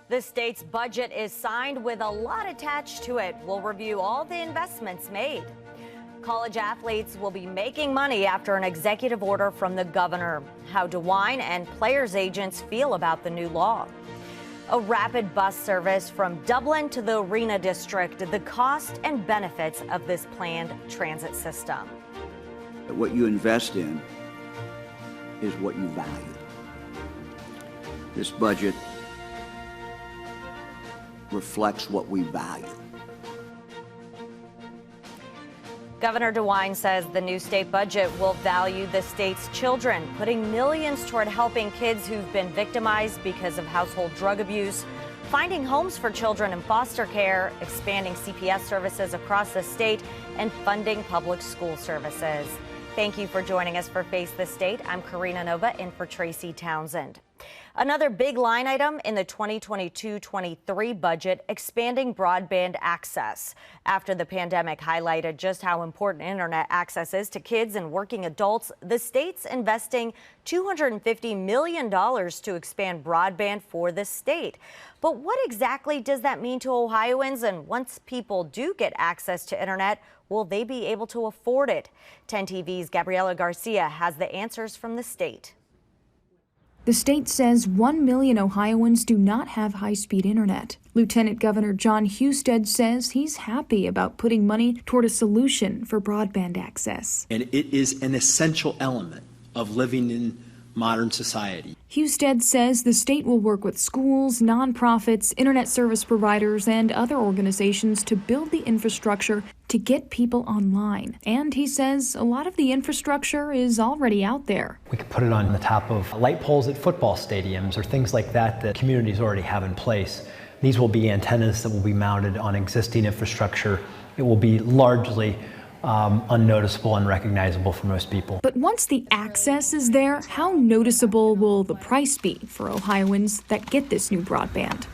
The state's budget is signed with a lot attached to it. We'll review all the investments made. College athletes will be making money after an executive order from the governor. How DeWine and players' agents feel about the new law. A rapid bus service from Dublin to the Arena District. The cost and benefits of this planned transit system. What you invest in is what you value. This budget reflects what we value. Governor DeWine says the new state budget will value the state's children, putting millions toward helping kids who've been victimized because of household drug abuse, finding homes for children in foster care, expanding CPS services across the state, and funding public school services. Thank you for joining us for Face the State. I'm Karina Nova in for Tracy Townsend. Another big line item in the 2022-23 budget, expanding broadband access. After the pandemic highlighted just how important internet access is to kids and working adults, the state's investing $250 million to expand broadband for the state. But what exactly does that mean to Ohioans? And once people do get access to internet, will they be able to afford it? 10 TV's Gabriela Garcia has the answers from the state. The state says 1 million Ohioans do not have high-speed internet. Lieutenant Governor John Husted says he's happy about putting money toward a solution for broadband access. And it is an essential element of living in modern society. Husted says the state will work with schools, nonprofits, internet service providers, and other organizations to build the infrastructure to get people online. And he says a lot of the infrastructure is already out there. We could put it on the top of light poles at football stadiums or things like that that communities already have in place. These will be antennas that will be mounted on existing infrastructure. It will be largely unnoticeable, unrecognizable for most people. But once the access is there, how noticeable will the price be for Ohioans that get this new broadband?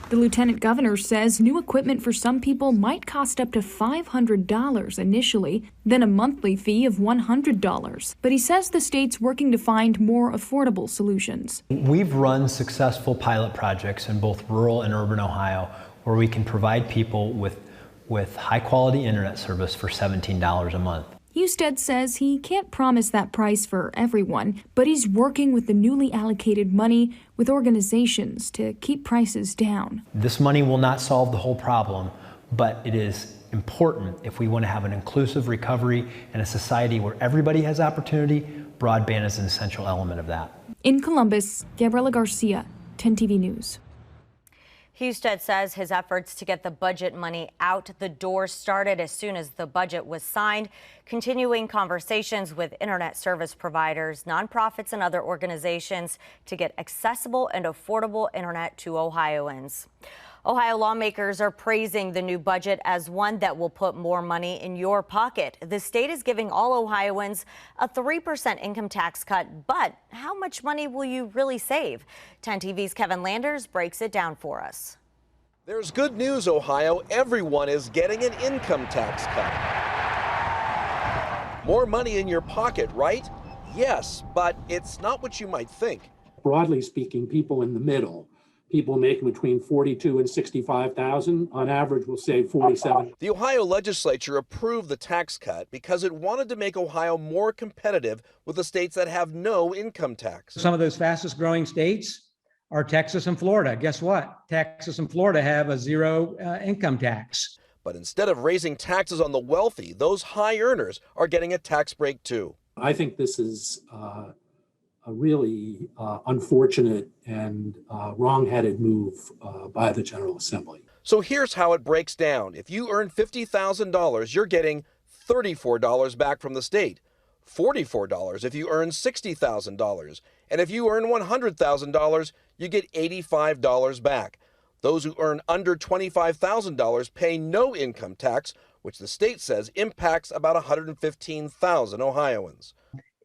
The lieutenant governor says new equipment for some people might cost up to $500 initially, then a monthly fee of $100. But he says the state's working to find more affordable solutions. We've run successful pilot projects in both rural and urban Ohio where we can provide people with high-quality internet service for $17 a month. Husted says he can't promise that price for everyone, but he's working with the newly allocated money with organizations to keep prices down. This money will not solve the whole problem, but it is important if we want to have an inclusive recovery and a society where everybody has opportunity. Broadband is an essential element of that. In Columbus, Gabriela Garcia, 10 TV News. Husted says his efforts to get the budget money out the door started as soon as the budget was signed, continuing conversations with internet service providers, nonprofits, and other organizations to get accessible and affordable internet to Ohioans. Ohio lawmakers are praising the new budget as one that will put more money in your pocket. The state is giving all Ohioans a 3% income tax cut, but how much money will you really save? 10 TV's Kevin Landers breaks it down for us. There's good news, Ohio. Everyone is getting an income tax cut. More money in your pocket, right? Yes, but it's not what you might think. Broadly speaking, people in the middle, people making between $42,000 and $65,000 on average will save $47,000. The Ohio legislature approved the tax cut because it wanted to make Ohio more competitive with the states that have no income tax. Some of those fastest growing states are Texas and Florida. Guess what? Texas and Florida have a zero income tax. But instead of raising taxes on the wealthy, those high earners are getting a tax break too. I think this is a really unfortunate and wrong-headed move by the General Assembly. So here's how it breaks down. If you earn $50,000, you're getting $34 back from the state, $44 if you earn $60,000, and if you earn $100,000, you get $85 back. Those who earn under $25,000 pay no income tax, which the state says impacts about 115,000 Ohioans.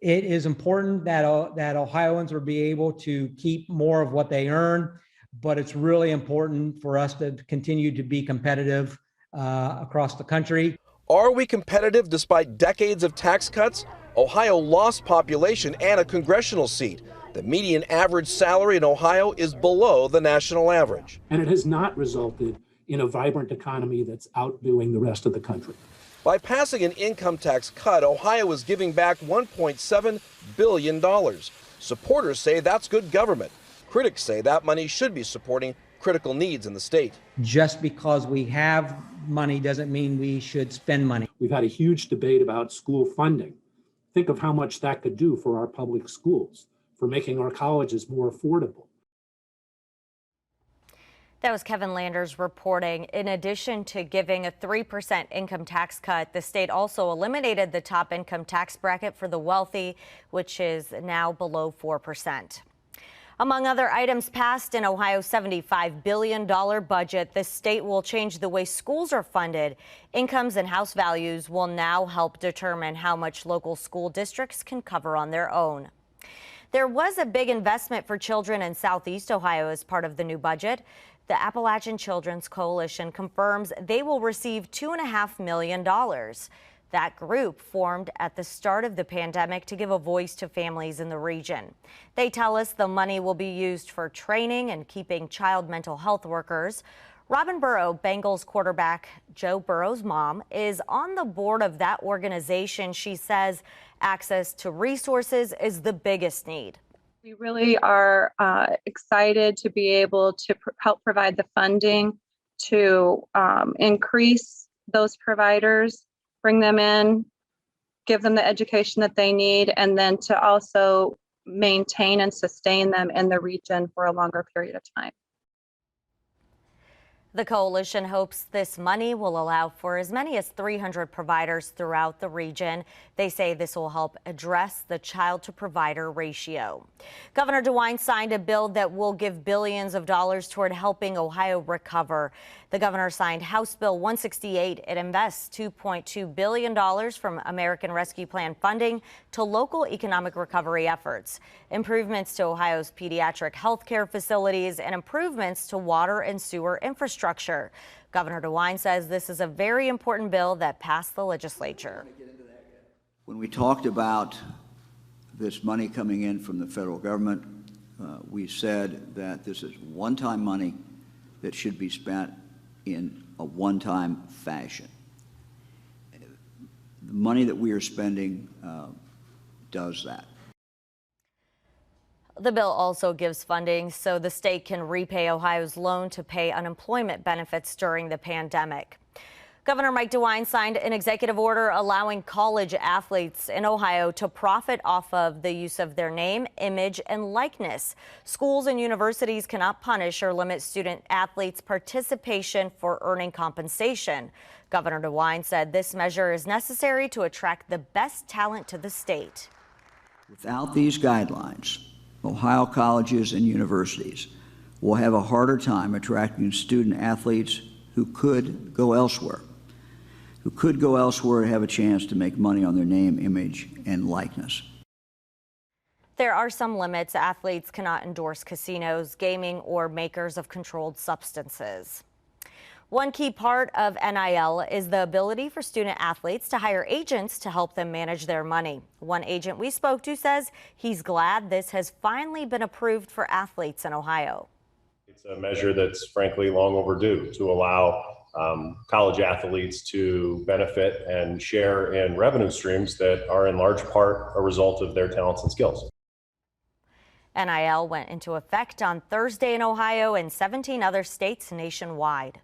It is important that Ohioans will be able to keep more of what they earn, but it's really important for us to continue to be competitive across the country. Are we competitive despite decades of tax cuts? Ohio lost population and a congressional seat. The median average salary in Ohio is below the national average. And it has not resulted in a vibrant economy that's outdoing the rest of the country. By passing an income tax cut, Ohio is giving back $1.7 billion. Supporters say that's good government. Critics say that money should be supporting critical needs in the state. Just because we have money doesn't mean we should spend money. We've had a huge debate about school funding. Think of how much that could do for our public schools, for making our colleges more affordable. That was Kevin Landers reporting. In addition to giving a 3% income tax cut, the state also eliminated the top income tax bracket for the wealthy, which is now below 4%. Among other items passed in Ohio's $75 billion budget, the state will change the way schools are funded. Incomes and house values will now help determine how much local school districts can cover on their own. There was a big investment for children in Southeast Ohio as part of the new budget. The Appalachian Children's Coalition confirms they will receive $2.5 million. That group formed at the start of the pandemic to give a voice to families in the region. They tell us the money will be used for training and keeping child mental health workers. Robin Burrow, Bengals quarterback Joe Burrow's mom, is on the board of that organization. She says access to resources is the biggest need. We really are excited to be able to help provide the funding to increase those providers, bring them in, give them the education that they need, and then to also maintain and sustain them in the region for a longer period of time. The coalition hopes this money will allow for as many as 300 providers throughout the region. They say this will help address the child to provider ratio. Governor DeWine signed a bill that will give billions of dollars toward helping Ohio recover. The governor signed House Bill 168. It invests $2.2 billion from American Rescue Plan funding to local economic recovery efforts, improvements to Ohio's pediatric health care facilities, and improvements to water and sewer infrastructure. Governor DeWine says this is a very important bill that passed the legislature. When we talked about this money coming in from the federal government, we said that this is one-time money that should be spent in a one-time fashion. The money that we are spending does that. The bill also gives funding so the state can repay Ohio's loan to pay unemployment benefits during the pandemic. Governor Mike DeWine signed an executive order allowing college athletes in Ohio to profit off of the use of their name, image, and likeness. Schools and universities cannot punish or limit student athletes' participation for earning compensation. Governor DeWine said this measure is necessary to attract the best talent to the state. Without these guidelines, Ohio colleges and universities will have a harder time attracting student athletes who could go elsewhere. And have a chance to make money on their name, image, and likeness. There are some limits. Athletes cannot endorse casinos, gaming, or makers of controlled substances. One key part of NIL is the ability for student athletes to hire agents to help them manage their money. One agent we spoke to says he's glad this has finally been approved for athletes in Ohio. It's a measure that's frankly long overdue to allow college athletes to benefit and share in revenue streams that are in large part a result of their talents and skills. NIL went into effect on Thursday in Ohio and 17 other states nationwide.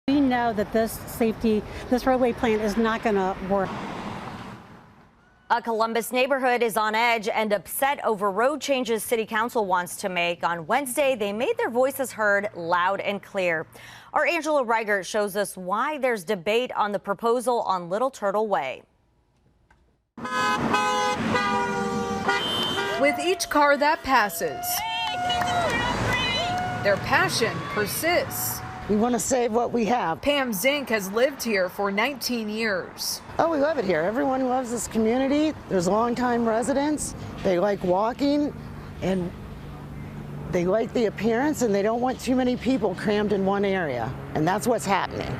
We know that this roadway plan is not going to work. A Columbus neighborhood is on edge and upset over road changes City Council wants to make. On Wednesday, they made their voices heard loud and clear. Our Angela Reichert shows us why there's debate on the proposal on Little Turtle Way. With each car that passes, their passion persists. We want to save what we have. Pam Zink has lived here for 19 years. Oh, we love it here. Everyone loves this community. There's longtime residents. They like walking and they like the appearance, and they don't want too many people crammed in one area. And that's what's happening.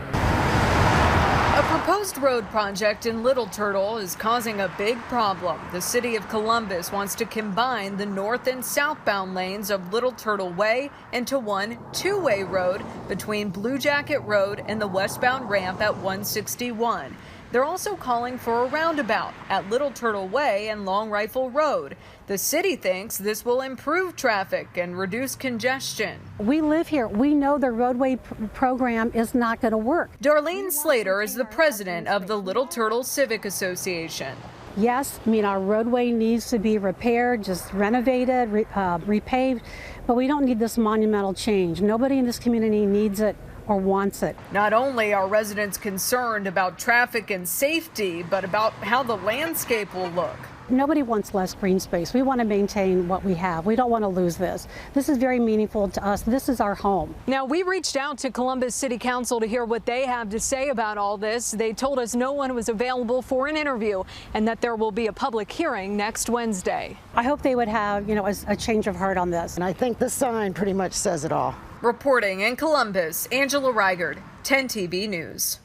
A proposed road project in Little Turtle is causing a big problem. The city of Columbus wants to combine the north and southbound lanes of Little Turtle Way into one two-way road between Blue Jacket Road and the westbound ramp at 161. They're also calling for a roundabout at Little Turtle Way and Long Rifle Road. The city thinks this will improve traffic and reduce congestion. We live here. We know the roadway program is not going to work. Darlene Slater is the president of the Little Turtle Civic Association. Yes, I mean, our roadway needs to be repaired, just renovated, repaved, but we don't need this monumental change. Nobody in this community needs it or wants it. Not only are residents concerned about traffic and safety, but about how the landscape will look. Nobody wants less green space. We want to maintain what we have. We don't want to lose this. This is very meaningful to us. This is our home. Now, we reached out to Columbus City Council to hear what they have to say about all this. They told us no one was available for an interview and that there will be a public hearing next Wednesday. I hope they would have, a change of heart on this. And I think the sign pretty much says it all. Reporting in Columbus, Angela Reigard, 10 TV News.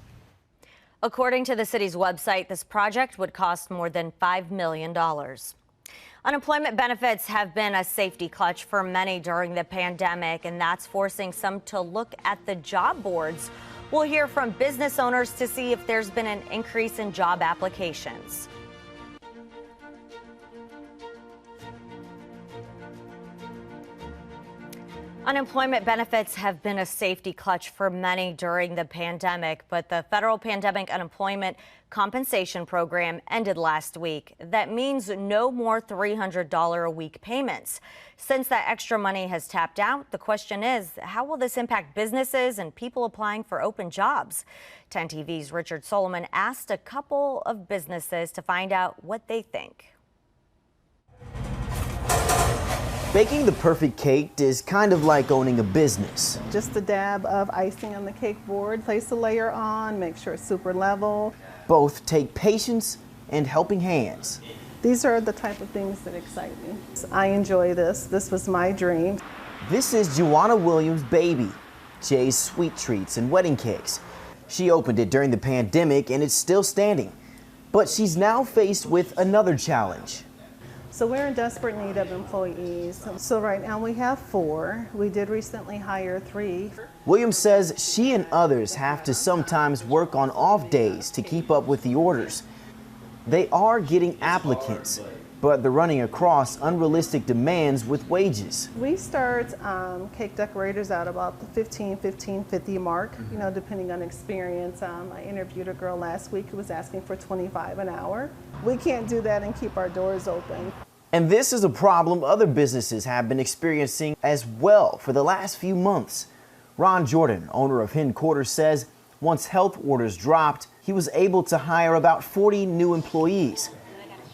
According to the city's website, this project would cost more than $5 million. Unemployment benefits have been a safety clutch for many during the pandemic, and that's forcing some to look at the job boards. We'll hear from business owners to see if there's been an increase in job applications. Unemployment benefits have been a safety clutch for many during the pandemic, but the federal pandemic unemployment compensation program ended last week. That means no more $300 a week payments. Since that extra money has tapped out, the question is, how will this impact businesses and people applying for open jobs? 10 TV's Richard Solomon asked a couple of businesses to find out what they think. Baking the perfect cake is kind of like owning a business. Just a dab of icing on the cake board, place the layer on, make sure it's super level. Both take patience and helping hands. These are the type of things that excite me. I enjoy this. This was my dream. This is Joanna Williams' baby, Jay's Sweet Treats and Wedding Cakes. She opened it during the pandemic and it's still standing. But she's now faced with another challenge. So we're in desperate need of employees. So right now we have 4. We did recently hire 3. Williams says she and others have to sometimes work on off days to keep up with the orders. They are getting applicants, but they're running across unrealistic demands with wages. We start cake decorators out about the $15.50 mark, depending on experience. I interviewed a girl last week who was asking for $25 an hour. We can't do that and keep our doors open. And this is a problem other businesses have been experiencing as well for the last few months. Ron Jordan, owner of Hen Quarters, says once health orders dropped, he was able to hire about 40 new employees.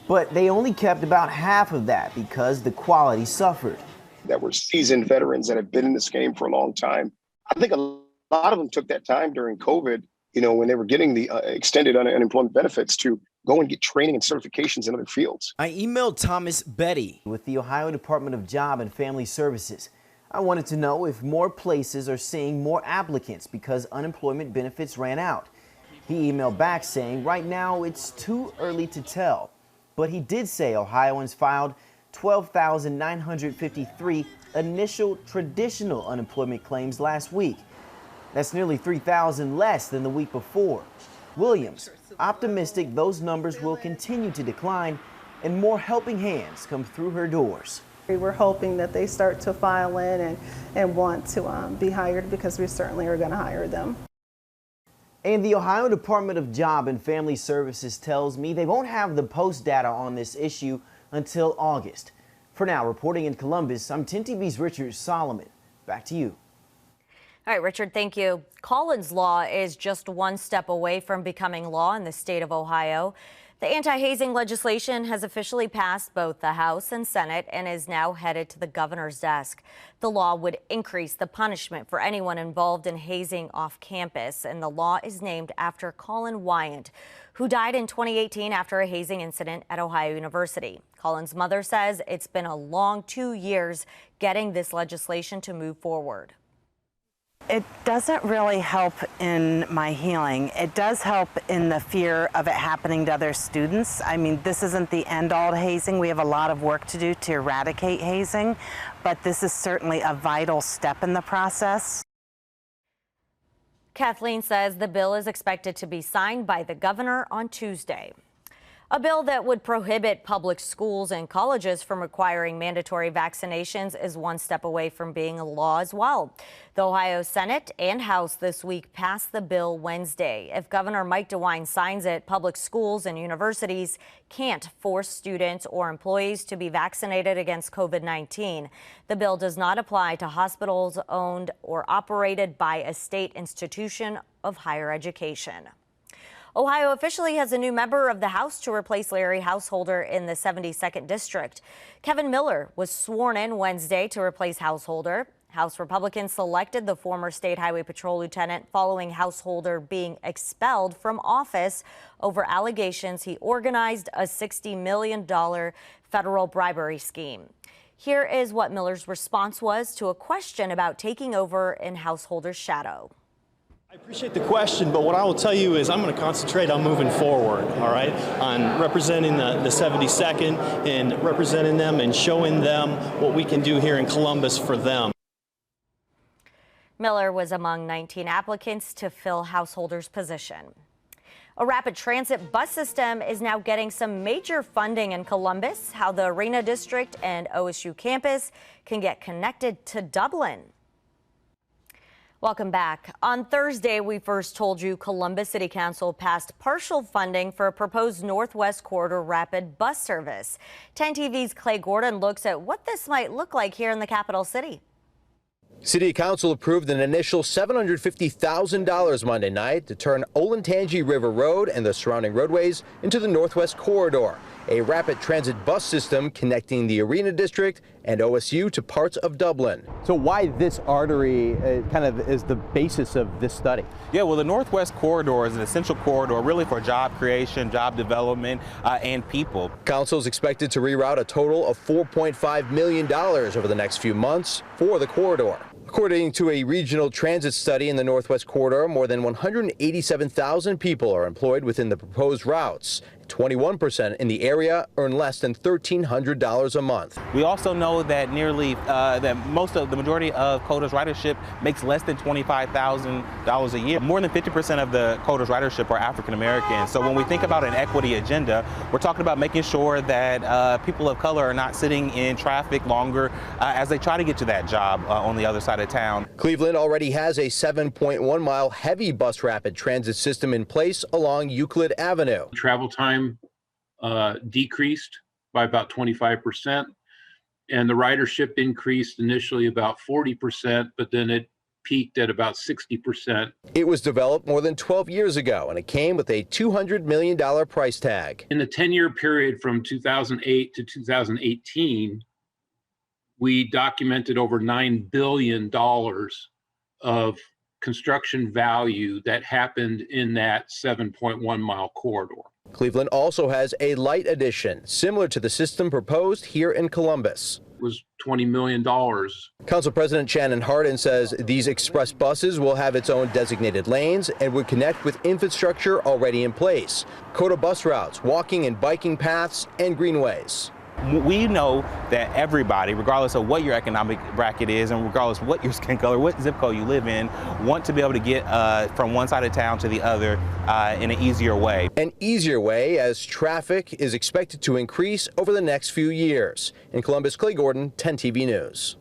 But they only kept about half of that because the quality suffered. That were seasoned veterans that have been in this game for a long time. I think a lot of them took that time during COVID, when they were getting the extended unemployment benefits to go and get training and certifications in other fields. I emailed Thomas Betty with the Ohio Department of Job and Family Services. I wanted to know if more places are seeing more applicants because unemployment benefits ran out. He emailed back saying right now it's too early to tell. But he did say Ohioans filed 12,953 initial traditional unemployment claims last week. That's nearly 3,000 less than the week before. Williams, optimistic those numbers will continue to decline and more helping hands come through her doors. We're hoping that they start to file in and want to be hired because we certainly are going to hire them. And the Ohio Department of Job and Family Services tells me they won't have the post data on this issue until August. For now, reporting in Columbus, I'm 10 TV's Richard Solomon. Back to you. All right, Richard, thank you. Collins law is just one step away from becoming law in the state of Ohio. The anti-hazing legislation has officially passed both the House and Senate and is now headed to the governor's desk. The law would increase the punishment for anyone involved in hazing off campus, and the law is named after Colin Wyant, who died in 2018 after a hazing incident at Ohio University. Colin's mother says it's been a long 2 years getting this legislation to move forward. It doesn't really help in my healing. It does help in the fear of it happening to other students. I mean, this isn't the end-all to hazing. We have a lot of work to do to eradicate hazing, but this is certainly a vital step in the process. Kathleen says the bill is expected to be signed by the governor on Tuesday. A bill that would prohibit public schools and colleges from requiring mandatory vaccinations is one step away from being a law as well. The Ohio Senate and House this week passed the bill Wednesday. If Governor Mike DeWine signs it, public schools and universities can't force students or employees to be vaccinated against COVID-19. The bill does not apply to hospitals owned or operated by a state institution of higher education. Ohio officially has a new member of the House to replace Larry Householder in the 72nd District. Kevin Miller was sworn in Wednesday to replace Householder. House Republicans selected the former State Highway Patrol lieutenant following Householder being expelled from office over allegations he organized a $60 million federal bribery scheme. Here is what Miller's response was to a question about taking over in Householder's shadow. I appreciate the question, but what I will tell you is I'm going to concentrate on moving forward, all right, on representing the 72nd and representing them and showing them what we can do here in Columbus for them. Miller was among 19 applicants to fill Householder's position. A rapid transit bus system is now getting some major funding in Columbus. How the Arena District and OSU campus can get connected to Dublin. Welcome back. On Thursday, we first told you Columbus City Council passed partial funding for a proposed Northwest Corridor rapid bus service. 10 TV's Clay Gordon looks at what this might look like here in the capital city. City Council approved an initial $750,000 Monday night to turn Olentangy River Road and the surrounding roadways into the Northwest Corridor, a rapid transit bus system connecting the Arena District and OSU to parts of Dublin. So why this artery kind of is the basis of this study? Yeah, well, the Northwest Corridor is an essential corridor really for job creation, job development, and people. Council is expected to reroute a total of $4.5 million over the next few months for the corridor. According to a regional transit study in the Northwest Corridor, more than 187,000 people are employed within the proposed routes. 21% in the area earn less than $1,300 a month. We also know that the majority of CODA's ridership makes less than $25,000 a year. More than 50% of the CODA's ridership are African American. So when we think about an equity agenda, we're talking about making sure that people of color are not sitting in traffic longer as they try to get to that job on the other side of town. Cleveland already has a 7.1 mile heavy bus rapid transit system in place along Euclid Avenue. Travel time decreased by about 25%, and the ridership increased initially about 40%, but then it peaked at about 60%. It was developed more than 12 years ago, and it came with a $200 million price tag. In the 10-year period from 2008 to 2018, we documented over $9 billion of construction value that happened in that 7.1 mile corridor. Cleveland also has a light addition, similar to the system proposed here in Columbus. It was $20 million. Council President Shannon Hardin says these express buses will have its own designated lanes and would connect with infrastructure already in place. CODA bus routes, walking and biking paths, and greenways. We know that everybody, regardless of what your economic bracket is and regardless of what your skin color, what zip code you live in, want to be able to get from one side of town to the other in an easier way. An easier way as traffic is expected to increase over the next few years. In Columbus, Clay Gordon, 10 TV News.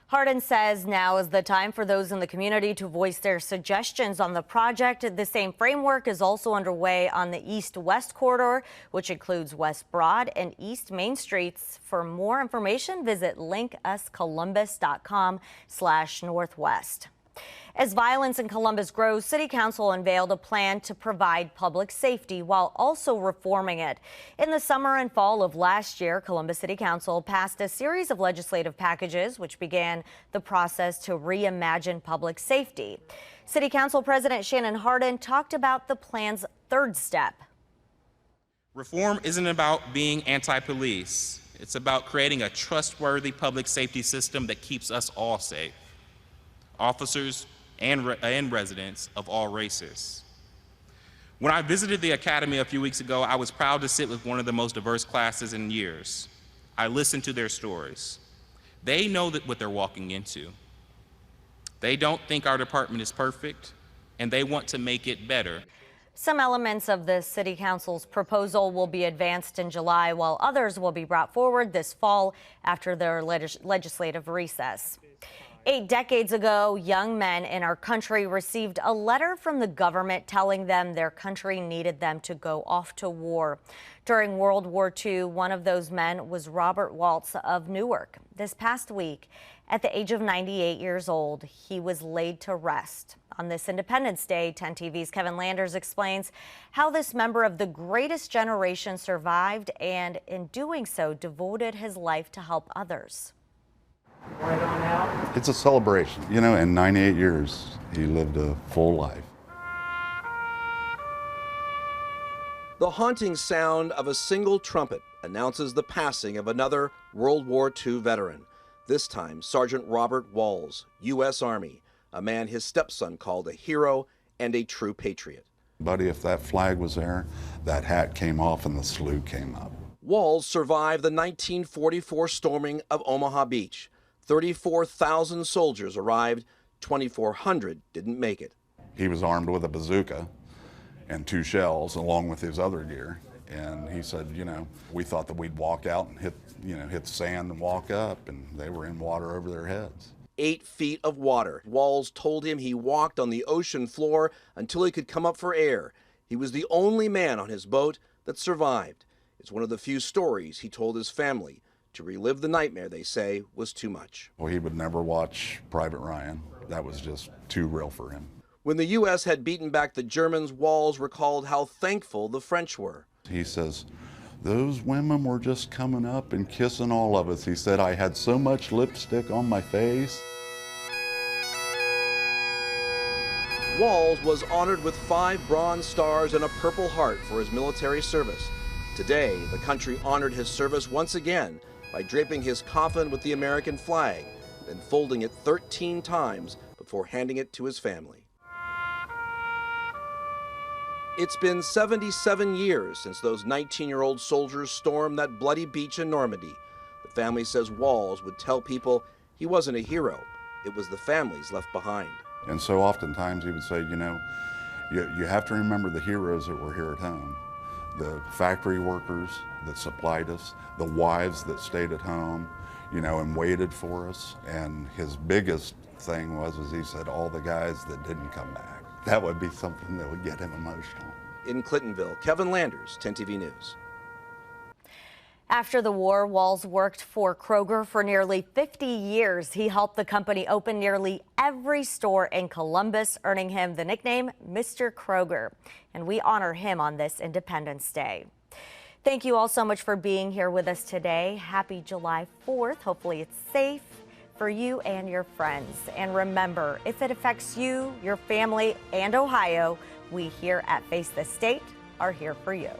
Hardin says now is the time for those in the community to voice their suggestions on the project. The same framework is also underway on the east-west corridor, which includes West Broad and East Main Streets. For more information, visit linkuscolumbus.com/northwest. As violence in Columbus grows, City Council unveiled a plan to provide public safety while also reforming it. In the summer and fall of last year, Columbus City Council passed a series of legislative packages which began the process to reimagine public safety. City Council President Shannon Hardin talked about the plan's third step. Reform isn't about being anti-police. It's about creating a trustworthy public safety system that keeps us all safe. Officers and residents of all races. When I visited the Academy a few weeks ago, I was proud to sit with one of the most diverse classes in years. I listened to their stories. They know what they're walking into. They don't think our department is perfect, and they want to make it better. Some elements of the City Council's proposal will be advanced in July, while others will be brought forward this fall after their legislative recess. 8 decades ago, young men in our country received a letter from the government telling them their country needed them to go off to war. During World War II, one of those men was Robert Waltz of Newark. This past week, at the age of 98 years old, he was laid to rest. On this Independence Day, 10 TV's Kevin Landers explains how this member of the greatest generation survived and, in doing so, devoted his life to help others. It's a celebration. You know, in 98 years, he lived a full life. The haunting sound of a single trumpet announces the passing of another World War II veteran, this time Sergeant Robert Walls, U.S. Army, a man his stepson called a hero and a true patriot. Buddy, if that flag was there, that hat came off and the salute came up. Walls survived the 1944 storming of Omaha Beach. 34,000 soldiers arrived, 2,400 didn't make it. He was armed with a bazooka and 2 shells along with his other gear. And he said, you know, we thought that we'd walk out and hit the sand and walk up, and they were in water over their heads. 8 feet of water. Walls told him he walked on the ocean floor until he could come up for air. He was the only man on his boat that survived. It's one of the few stories he told his family. To relive the nightmare, they say, was too much. Well, he would never watch Private Ryan. That was just too real for him. When the U.S. had beaten back the Germans, Walls recalled how thankful the French were. He says, those women were just coming up and kissing all of us. He said, I had so much lipstick on my face. Walls was honored with 5 Bronze Stars and a Purple Heart for his military service. Today, the country honored his service once again by draping his coffin with the American flag, then folding it 13 times before handing it to his family. It's been 77 years since those 19-year-old soldiers stormed that bloody beach in Normandy. The family says Walls would tell people he wasn't a hero. It was the families left behind. And so oftentimes he would say, you know, you have to remember the heroes that were here at home. The factory workers that supplied us, the wives that stayed at home, you know, and waited for us. And his biggest thing was he said, all the guys that didn't come back. That would be something that would get him emotional. In Clintonville, Kevin Landers, 10 TV News. After the war, Walls worked for Kroger for nearly 50 years. He helped the company open nearly every store in Columbus, earning him the nickname Mr. Kroger. And we honor him on this Independence Day. Thank you all so much for being here with us today. Happy July 4th. Hopefully it's safe for you and your friends. And remember, if it affects you, your family, and Ohio, we here at Face the State are here for you.